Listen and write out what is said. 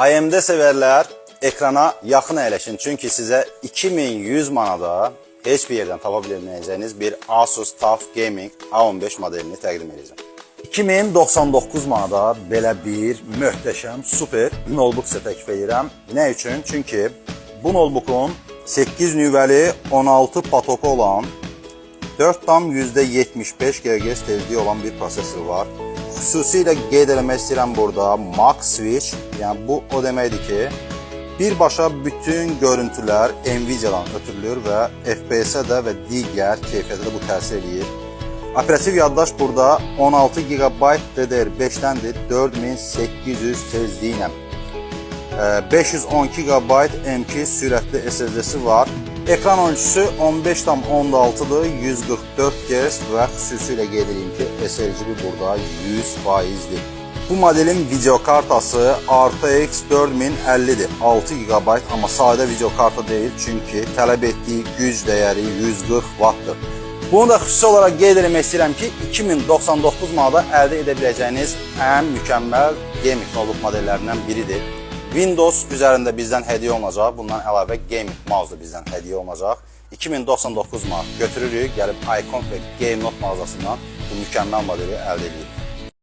AMD severlər ekrana yaxın əyləşin. Çünki sizə 2100 manada heç bir yerdən tapa bilməyəcəyiniz bir Asus TUF Gaming A15 modelini təqdim edəcəm. 2099 manada belə bir möhtəşəm, super notebook sizə təklif edirəm. Nə üçün? Çünki bu notebookun 8 nüvəli 16 patoku olan 4,75 GHz tezliyi olan bir prosesor var. Xüsusilə qeyd eləmək istəyirəm burada Max Switch, yəni bu o deməkdir ki, birbaşa bütün görüntülər Nvidia-dan ötürülür və FPS-ə də və digər keyfiyyətə də bu təsir edir. Operativ yaddaş burada 16 GB DDR5-dəndir, 4800 tezliyi ilə. 512 GB M2 sürətli SSD-si var. Ekran ölçüsü 15,6-dır, 144 Hz və xüsusilə qeyd edeyim ki, sRGB burada 100%'dir. Bu modelin video kartası RTX 4050'dir, 6 GB, amma sadə video karta deyil, çünki tələb etdiyi güc dəyəri 140 Watt'dır. Bunu da xüsusi olaraq qeyd etmək istəyirəm ki, 2099 manada əldə edə biləcəyiniz ən mükəmməl gaming notebook modellərindən biridir. Windows üzərində bizdən hədiyyə olacaq, bundan əlavə gaming mouse da bizdən hədiyyə olacaq. 2099 manat götürürük, gəlib Icon və Game Note mağazasından bu mükəmməl modeli əldə edirik.